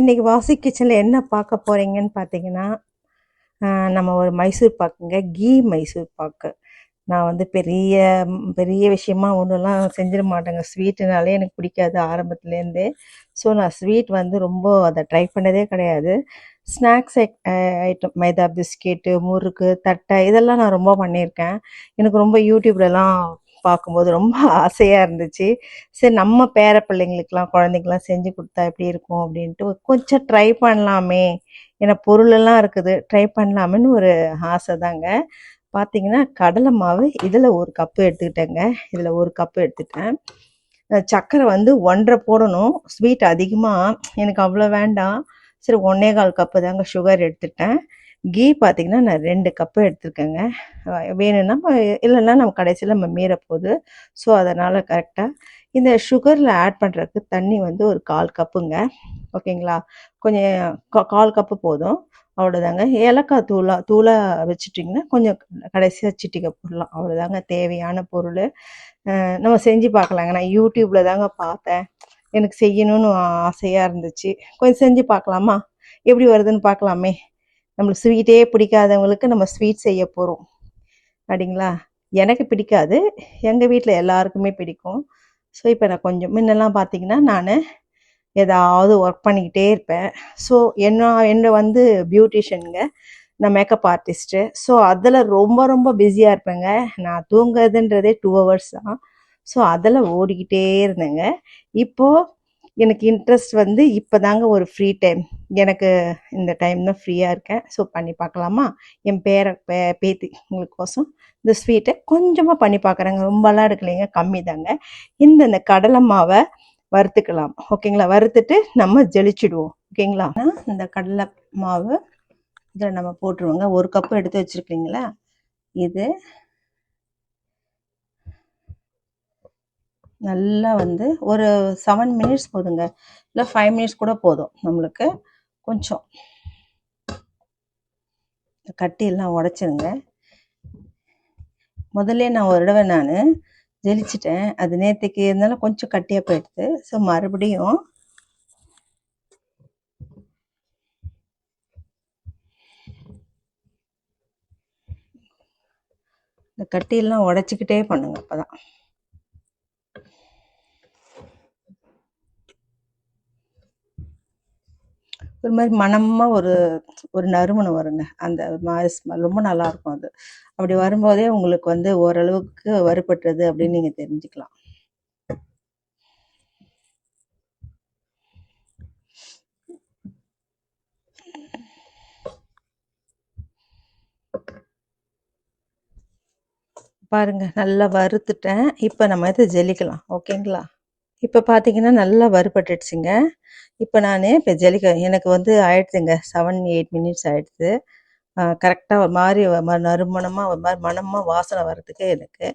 இன்னைக்கு வாசி கிச்சனில் என்ன பார்க்க போகிறீங்கன்னு பார்த்தீங்கன்னா, நம்ம ஒரு மைசூர் பாக்குங்க, கீ மைசூர் பாக்கு. நான் வந்து பெரிய பெரிய விஷயமா ஒன்றுலாம் செஞ்சிட மாட்டேங்க. ஸ்வீட்டுனாலே எனக்கு பிடிக்காது ஆரம்பத்துலேருந்தே. ஸோ நான் ஸ்வீட் வந்து ரொம்ப அதை ட்ரை பண்ணதே கிடையாது. ஸ்நாக்ஸ் ஐட்டம் மைதா பிஸ்கெட்டு, முறுக்கு, தட்டை இதெல்லாம் நான் ரொம்ப பண்ணியிருக்கேன். எனக்கு ரொம்ப யூடியூப்லலாம் பார்க்கும்போது ரொம்ப ஆசையாக இருந்துச்சு. சரி நம்ம பேர பிள்ளைங்களுக்கெலாம் குழந்தைங்களாம் செஞ்சு கொடுத்தா எப்படி இருக்கும் அப்படின்ட்டு கொஞ்சம் ட்ரை பண்ணலாமே, ஏன்னா பொருளெல்லாம் இருக்குது, ட்ரை பண்ணலாமேன்னு ஒரு ஆசை தாங்க. பார்த்தீங்கன்னா கடலை மாவு இதில் ஒரு கப்பு எடுத்துக்கிட்டேங்க. இதில் ஒரு கப்பு எடுத்துட்டேன். சர்க்கரை வந்து 1.5 போடணும். ஸ்வீட் அதிகமாக எனக்கு அவ்வளோ வேண்டாம். சரி 1.25 கப்பு தாங்க சுகர் எடுத்துட்டேன். கீ பார்த்தீங்கன்னா நான் 2 கப்பு எடுத்துருக்கேங்க. வேணும்னா இல்லைன்னா நம்ம கடைசியில் நம்ம மீறப்போகுது. ஸோ அதனால் கரெக்டாக இந்த சுகரில் ஆட் பண்ணுறதுக்கு தண்ணி வந்து ஒரு 1/4 கப்புங்க. ஓகேங்களா? கொஞ்சம் 1/4 கப்பு போதும். அவ்வளோதாங்க. ஏலக்காய் தூளாக வச்சுட்டிங்கன்னா கொஞ்சம் கடைசியாக சிட்டிகை போடலாம். அவ்வளோதாங்க தேவையான பொருள். நம்ம செஞ்சு பார்க்கலாங்க. நான் யூடியூப்பில் தாங்க பார்த்தேன். எனக்கு செய்யணும்னு ஆசையாக இருந்துச்சு. கொஞ்சம் செஞ்சு பார்க்கலாமா? எப்படி வருதுன்னு பார்க்கலாமே. நம்மளுக்கு ஸ்வீட்டே பிடிக்காதவங்களுக்கு நம்ம ஸ்வீட் செய்ய போகிறோம் அப்படிங்களா? எனக்கு பிடிக்காது, எங்கள் வீட்டில் எல்லாருக்குமே பிடிக்கும். ஸோ இப்போ நான் கொஞ்சம் முன்னெல்லாம் பார்த்தீங்கன்னா நான் ஏதாவது ஒர்க் பண்ணிக்கிட்டே இருப்பேன். ஸோ என்ன வந்து பியூட்டிஷியனுங்க, நான் மேக்கப் ஆர்டிஸ்ட்டு. ஸோ அதில் ரொம்ப ரொம்ப பிஸியாக இருப்பேங்க. நான் தூங்குறதுன்றதே 2 ஹவர்ஸ் தான். ஸோ அதில் ஓடிக்கிட்டே இருந்தேங்க. இப்போது எனக்கு இன்ட்ரெஸ்ட் வந்து இப்போ தாங்க ஒரு ஃப்ரீ டைம். எனக்கு இந்த டைம் தான் ஃப்ரீயாக இருக்கேன். ஸோ பண்ணி பார்க்கலாமா? என் பேத்தி உங்களுக்கோசம் இந்த ஸ்வீட்டை கொஞ்சமாக பண்ணி பார்க்குறேங்க. ரொம்பலாம் எடுக்கலைங்க, கம்மி தாங்க. இந்த கடலை மாவை வறுத்துக்கலாம். ஓகேங்களா? வறுத்துட்டு நம்ம ஜெலிச்சிடுவோம். ஓகேங்களா? இந்த கடலை மாவு இதில் நம்ம போட்டுருவோங்க. ஒரு கப்பு எடுத்து வச்சுருக்கீங்களா? இது நல்லா வந்து ஒரு 7 மினிட்ஸ் போதுங்க, இல்லை 5 மினிட்ஸ் கூட போதும் நம்மளுக்கு. கொஞ்சம் கட்டியெல்லாம் உடச்சிருங்க. முதல்ல நான் ஒரு தடவை நான் ஜெலிச்சிட்டேன். அது நேற்றுக்கு இருந்தாலும் கொஞ்சம் கட்டியாக போயிடுது. ஸோ மறுபடியும் இந்த கட்டியெல்லாம் உடச்சிக்கிட்டே பண்ணுங்க. அப்போதான் ஒரு மாதிரி மனமாக ஒரு நறுமணம் வருங்க. அந்த மாதிரி ஸ்மெல் ரொம்ப நல்லாயிருக்கும். அது அப்படி வரும்போதே உங்களுக்கு வந்து ஓரளவுக்கு வறுபட்டுறது அப்படின்னு நீங்கள் தெரிஞ்சுக்கலாம். பாருங்க, நல்லா வறுத்துட்டேன். இப்போ நம்ம இதை ஜெலிக்கலாம். ஓகேங்களா? இப்போ பார்த்தீங்கன்னா நல்லா வறுபட்டுடுச்சுங்க. இப்போ நான் இப்போ எனக்கு வந்து ஆயிடுச்சுங்க, 7-8 மினிட்ஸ் ஆயிடுச்சு. கரெக்டாக ஒரு மாதிரி நறுமணமாக ஒரு மாதிரி மணமாக வாசனை வர்றதுக்கு எனக்கு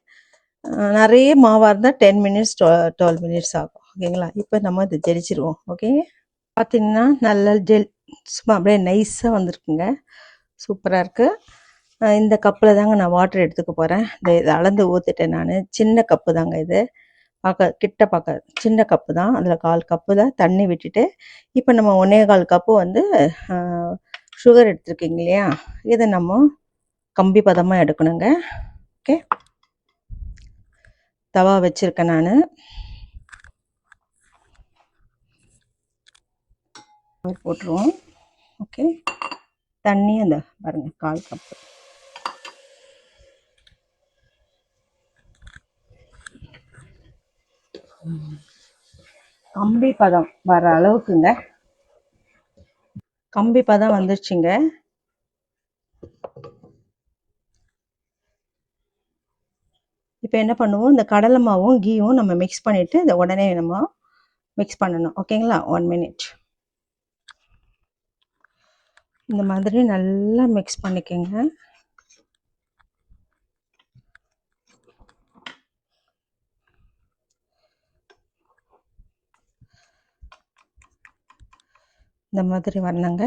நிறைய மாவாக இருந்தால் 10 மினிட்ஸ் 12 மினிட்ஸ் ஆகும். ஓகேங்களா? இப்போ நம்ம இதை ஜெலிச்சிருவோம். ஓகே, பார்த்தீங்கன்னா நல்லா சும்மா அப்படியே நைஸாக வந்திருக்குங்க. சூப்பராக இருக்குது. இந்த கப்பில் தாங்க நான் வாட்டர் எடுத்துக்க போகிறேன். இதை அளந்து ஊற்றிட்டேன் நான். சின்ன கப்பு தாங்க இது. பார்க்க சின்ன கப்பு தான். அதில் 1/4 கப்பு தான் தண்ணி விட்டுட்டு இப்போ நம்ம 1.25 கப்பு வந்து சுகர் எடுத்துருக்கீங்க இல்லையா, இதை நம்ம கம்பி பதமாக எடுக்கணுங்க. ஓகே, தவா வச்சுருக்கேன் நான். போட்டுருவோம். ஓகே, தண்ணி அந்த பாருங்கள் 1/4 கப்பு. கம்பி பதம் வர அளவுக்குங்க. கம்பி பதம் வந்துருச்சுங்க. இப்போ என்ன பண்ணுவோம், இந்த கடலை மாவும் கீயும் நம்ம மிக்ஸ் பண்ணிவிட்டு இதை உடனே நம்ம மிக்ஸ் பண்ணணும். ஓகேங்களா? 1 மினிட் இந்த மாதிரி நல்லா மிக்ஸ் பண்ணிக்கோங்க. இந்த மாதிரி வரணுங்க.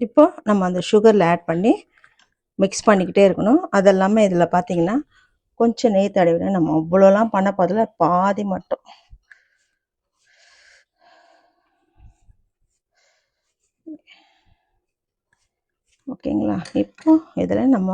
இப்போ நம்ம அந்த சுகரில் ஆட் பண்ணி மிக்ஸ் பண்ணிக்கிட்டே இருக்கணும். அது இல்லாமல் இதில் பார்த்தீங்கன்னா கொஞ்சம் நெய் தடவினா நம்ம அவ்வளோலாம் பண்ண போதில் பாதி மட்டும். ஓகேங்களா? இப்போ இதில் நம்ம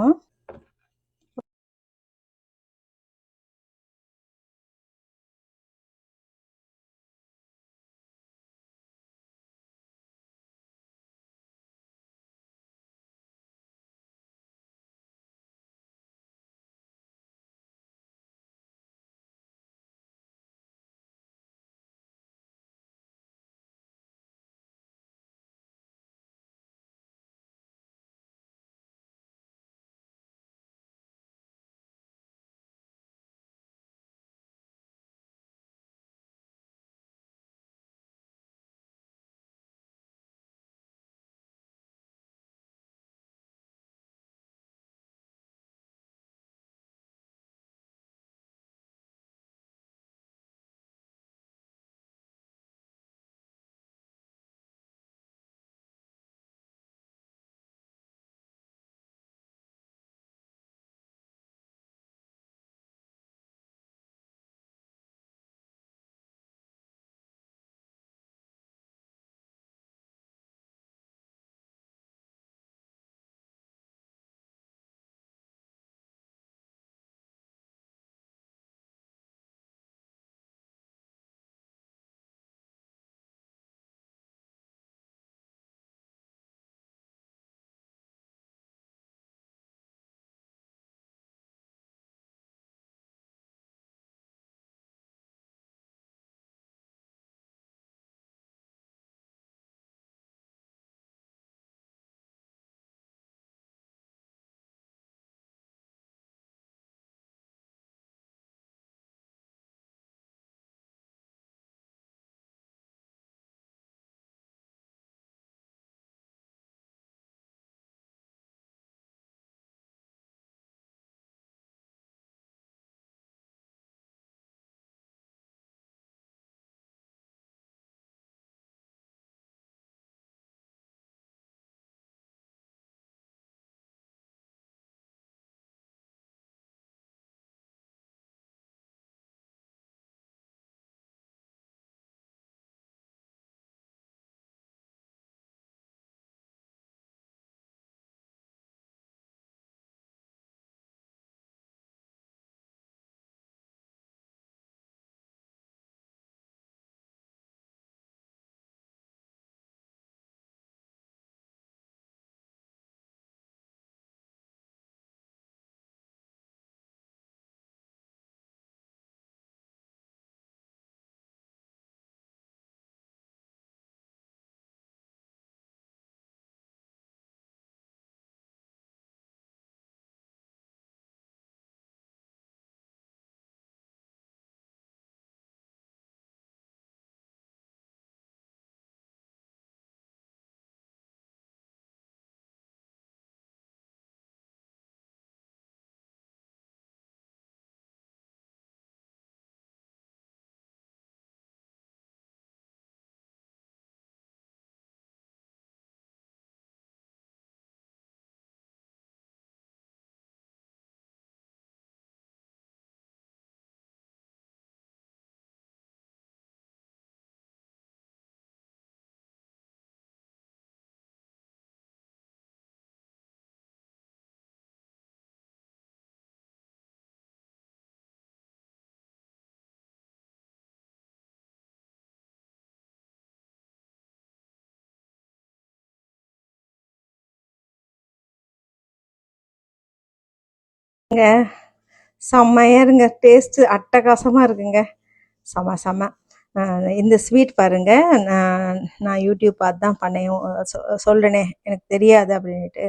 இங்கே செம்மையாக இருங்க, டேஸ்ட்டு அட்டகாசமாக இருக்குங்க. செம செம. இந்த ஸ்வீட் பாருங்கள், நான் யூடியூப் பார்த்து தான் பண்ணேன். சொல்கிறேனே எனக்கு தெரியாது அப்படின்ட்டு.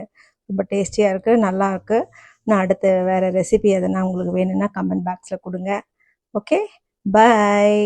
ரொம்ப டேஸ்டியாக இருக்குது, நல்லாயிருக்கு. நான் அடுத்து வேறு ரெசிபி எதனா உங்களுக்கு வேணும்னா கமெண்ட் பாக்ஸில் கொடுங்க. ஓகே, பாய்.